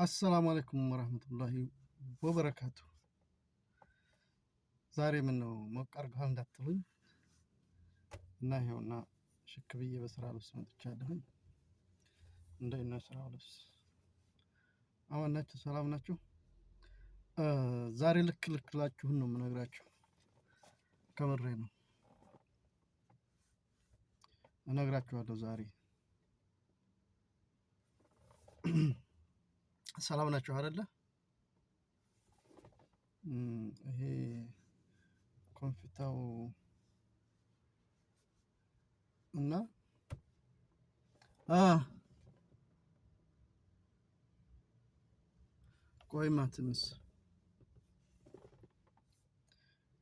አሰላሙ አለይኩም ወራህመቱላሂ ወበረካቱ። ዛሬ ምን ነው ሞቅ አድርገሃል እንዳትሉኝ እና ይኸውና ሽክ ብዬ በስራ ልብስ መጥቻለሁኝ። እንዴት ነው ስራ ልብስ? አማን ናችሁ? ሰላም ናችሁ? ዛሬ ልክ ላችሁን ነው የምነግራችሁ። ከምሬ ነው እነግራችኋለሁ ዛሬ። ሰላም ናችሁ አይደለ? ይሄ ኮንፊታው እና ቆይማ ትንሽ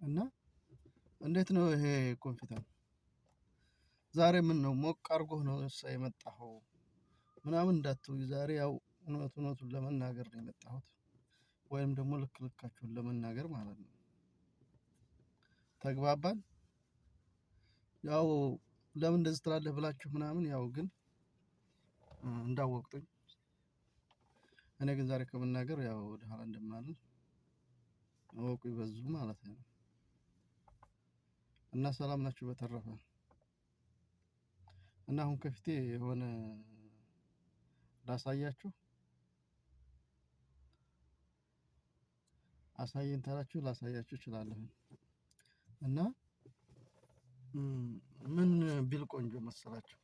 እና እንዴት ነው ይሄ ኮንፊታው? ዛሬ ምን ነው ሞቅ አድርጎህ ነው እሳ የመጣኸው ምናምን እንዳትሉኝ። ዛሬ ያው እውነቱን ለመናገር ነው የመጣሁት፣ ወይም ደግሞ ልክ ልካችሁን ለመናገር ማለት ነው። ተግባባን? ያው ለምን እንደዚህ ትላለህ ብላችሁ ምናምን ያው ግን እንዳወቅጡኝ። እኔ ግን ዛሬ ከመናገር ያው ወደ ኋላ እንደማልል እወቁ ይበዙ ማለት ነው። እና ሰላም ናችሁ? በተረፈ እና አሁን ከፊቴ የሆነ ላሳያችሁ፣ አሳየን ታላችሁ ላሳያችሁ እችላለሁ። እና ምን ቢል ቆንጆ መሰላችሁ?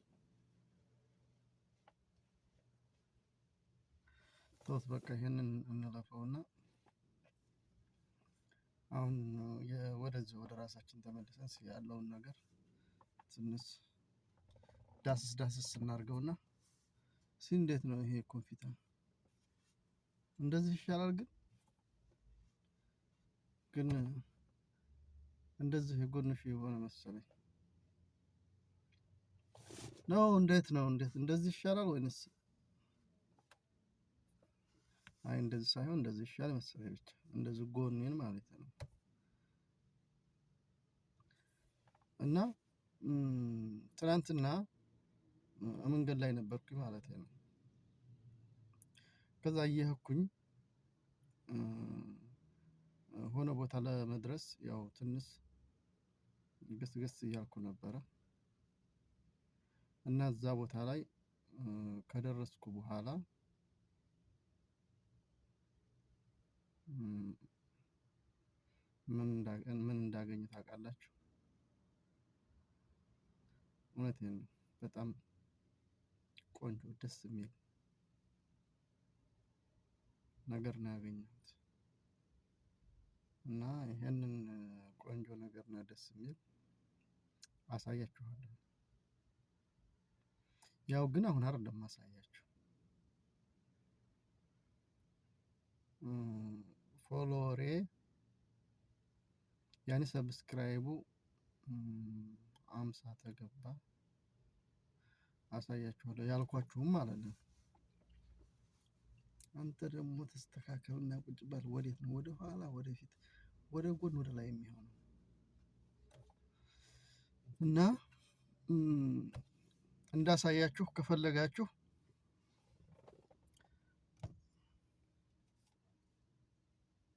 ተውት በቃ ይሄንን እንለፈውና አሁን ወደዚህ ወደ ራሳችን ተመልሰን ያለውን ነገር ትንሽ ዳስስ እናድርገውና እንዴት ነው ይሄ ኮንፊታ? እንደዚህ ይሻላል ግን እንደዚህ የጎንሽ የሆነ መሰለኝ ነው። እንዴት ነው እንደዚህ ይሻላል ወይንስ? አይ እንደዚህ ሳይሆን እንደዚህ ይሻል መሰለኝ። ብቻ እንደዚህ ጎኔን ማለት ነው። እና ትናንትና መንገድ ላይ ነበርኩኝ ማለት ነው። ከዛ እየሄድኩኝ ሆነ ቦታ ለመድረስ ያው ትንሽ ገስገስ እያልኩ ነበረ እና እዛ ቦታ ላይ ከደረስኩ በኋላ ምን እንዳገኘ ታውቃላችሁ? እውነቴን ነው። በጣም ቆንጆ ደስ የሚል ነገር ነው ያገኘሁት። እና ይሄንን ቆንጆ ነገር ነው ደስ የሚል አሳያችኋለሁ። ያው ግን አሁን አይደለም ማሳያችሁ። ፎሎወሬ ያኔ ሰብስክራይቡ 50 ተገባ አሳያችኋለሁ ያልኳችሁም ማለት ነው። አንተ ደግሞ ተስተካከልና ቁጭ በል። ወዴት ነው? ወደ ኋላ፣ ወደፊት፣ ወደ ጎን፣ ወደ ላይ የሚሆነው እና እንዳሳያችሁ ከፈለጋችሁ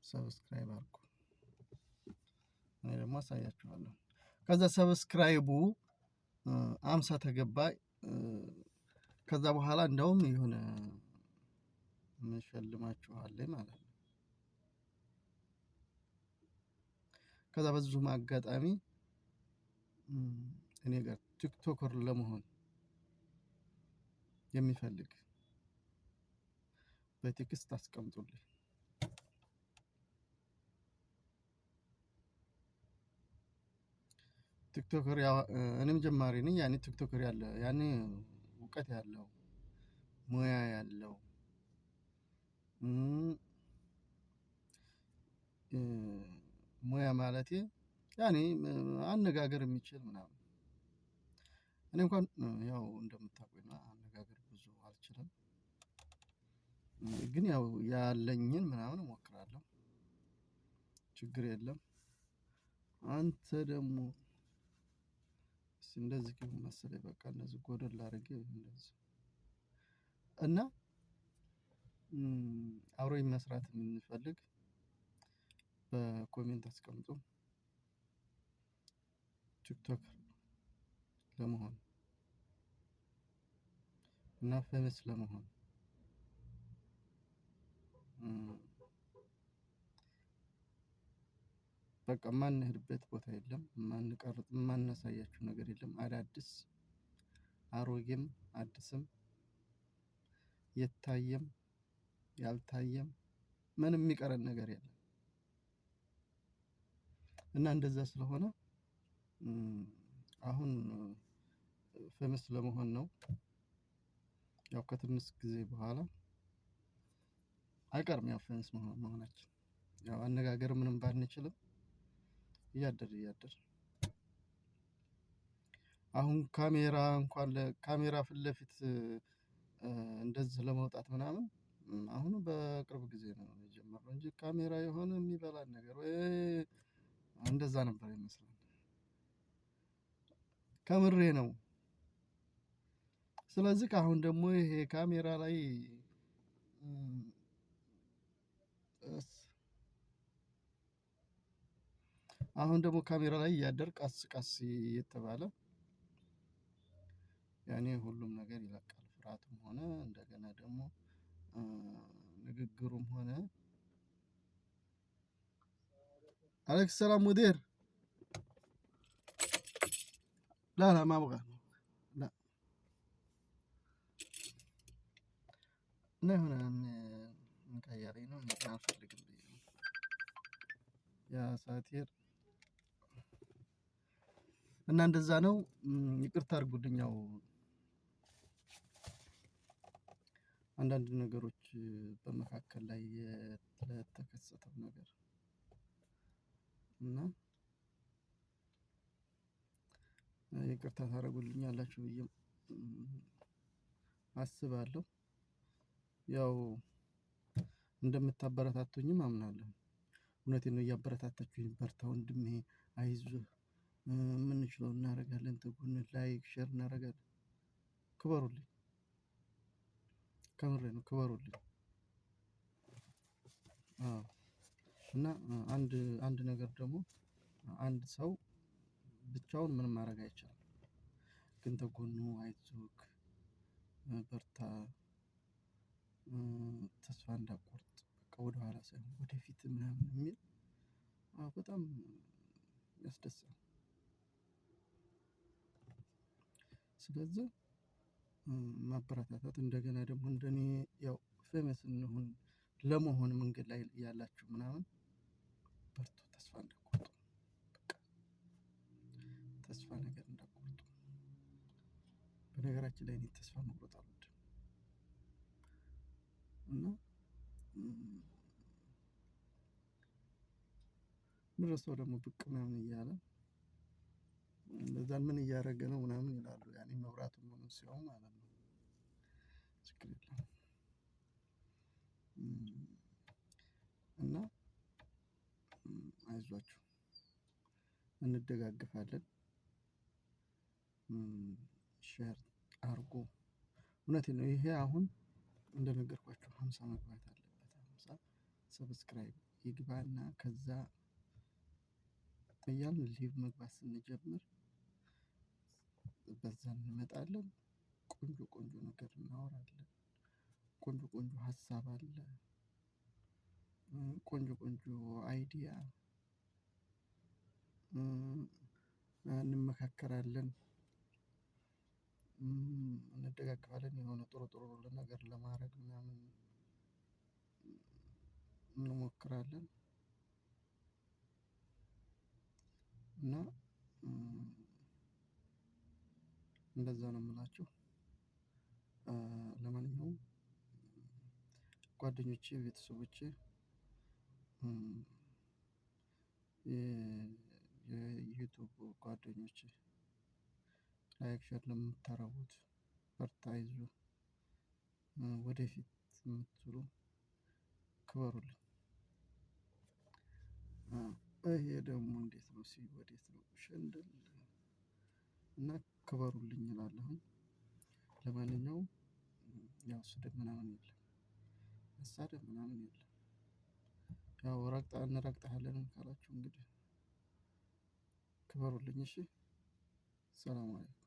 ሰብስክራይብ አድርጉ። እኔ ደግሞ አሳያችኋለሁ። ከዛ ሰብስክራይቡ 50 ተገባ። ከዛ በኋላ እንደውም የሆነ እንሸልማችኋለን ማለት ነው። ከዛ በዚሁም አጋጣሚ እኔ ጋር ቲክቶከር ለመሆን የሚፈልግ በቴክስት አስቀምጡልኝ። ቲክቶከር ያው እኔም ጀማሪ ነኝ። ያኔ ቲክቶከር ያኔ እውቀት ያለው ሙያ ያለው ሙያ ማለቴ ያኔ አነጋገር የሚችል ምናምን። እኔ እንኳን ያው እንደምታውቁኝ አነጋገር ብዙ አልችልም፣ ግን ያው ያለኝን ምናምን እሞክራለሁ። ችግር የለም። አንተ ደግሞ እንደዚህ ከሆነ መሰለኝ በቃ እንደዚህ ጎደል አድርጌ እንደዚህ እና አብሮኝ መስራት የሚፈልግ በኮሜንት አስቀምጡ። ቲክቶክ ለመሆን እና ፌመስ ለመሆን በቃ የማንሄድበት ቦታ የለም። የማናሳያችሁ ነገር የለም። አዳዲስ አሮጌም አዲስም የታየም ያልታየም ምንም የሚቀረን ነገር የለም እና እንደዛ ስለሆነ አሁን ፌመስ ለመሆን ነው። ያው ከትንሽ ጊዜ በኋላ አይቀርም ያው ፌመስ መሆናችን። ያው አነጋገር ምንም ባንችልም እያደር አሁን ካሜራ እንኳን ለካሜራ ፊት ለፊት እንደዚህ ለመውጣት ምናምን አሁን በቅርብ ጊዜ ነው የጀመርነው እንጂ ካሜራ የሆነ የሚበላን ነገር ወይ እንደዛ ነበር ይመስላል። ከምሬ ነው። ስለዚህ ከአሁን ደግሞ ይሄ ካሜራ ላይ አሁን ደግሞ ካሜራ ላይ እያደር ቀስ ቀስ እየተባለ ያኔ ሁሉም ነገር ይለቃል። ፍርሃቱም ሆነ እንደገና ደግሞ ንግግሩም ሆነ አለይኩም ሰላም ሙዲር لا لا ما ابغى لا እና የሆነ ቀያሪ ነው አልፈልግም ብዬ ነው ያ ሳቲር እና እንደዛ ነው። ይቅርታ አድርጉልኝ። ያው አንዳንድ ነገሮች በመካከል ላይ ለተከሰተው ነገር እና ይቅርታ ታደርጉልኛላችሁ ብዬ አስባለሁ። ያው እንደምታበረታቱኝም አምናለሁ። እውነቴን ነው። እያበረታታችሁኝ በርታ ወንድሜ አይዞህ የምንችለውን እናደርጋለን ተጎንህ ላይክ ሼር እናደርጋለን። ክበሩልኝ። ከምሬ ነው ክበሩልኝ። አዎ እና አንድ ነገር ደግሞ አንድ ሰው ብቻውን ምንም ማድረግ አይችልም። ግን ተጎኑ አይዞክ በርታ ተስፋ እንዳትቆርጥ በቃ ወደኋላ ሳይሆን ወደፊት ምናምን የሚል በጣም ያስደስታል። ስለዚህ ማበረታታት እንደገና ደግሞ እንደኔ ያው ፌመስ እንሁን ለመሆን መንገድ ላይ ያላችሁ ምናምን በርቱ ተስፋ እንዳትቆርጡ። በቃ ተስፋ ነገር እንዳትቆርጡ። በነገራችን ላይ እኔ ተስፋ መቁረጥ አልወድም። እና ብዙ ሰው ደግሞ ብቅ ምናምን እያለ እንደዛን ምን እያደረገ ነው ምናምን ይላሉ። ያኔ መብራቱን ምኑን ሲያዩ ማለት ነው። ችግር የለውም። እና አይዟችሁ እንደጋገፋለን። ሼር አድርጉ። እውነቴን ነው። ይሄ አሁን እንደነገርኳችሁ 50 መግባት አለበት። 50 ሰብስክራይብ ይግባና ከዛ እያልን ሊቭ መግባት ስንጀምር በዛ እንመጣለን። ቆንጆ ቆንጆ ነገር እናወራለን። ቆንጆ ቆንጆ ሀሳብ አለ። ቆንጆ ቆንጆ አይዲያ እንመካከራለን። እንደጋገፋለን የሆነ ጥሩ ጥሩ ነገር ለማድረግ ምናምን እንሞክራለን። እና እንደዛ ነው የምላችሁ። ለማንኛውም ጓደኞቼ ቤተሰቦቼ የዩቲዩብ ጓደኞቼ ላይክ ሼር ለምታደርጉት በርታ አይዞህ ወደፊት የምትሉ ክበሩልኝ። ይሄ ደግሞ እንዴት ነው ወዴት ነው ሸንደል እና ክበሩልኝ እላለሁኝ። ለማንኛውም ያው ስድብ ምናምን የለም። መሳደብ ምናምን የለም። ያው እንረግጥሃለን ካላችሁ እንግዲህ ክበሩልኝ። እሺ ሰላም አለይኩም።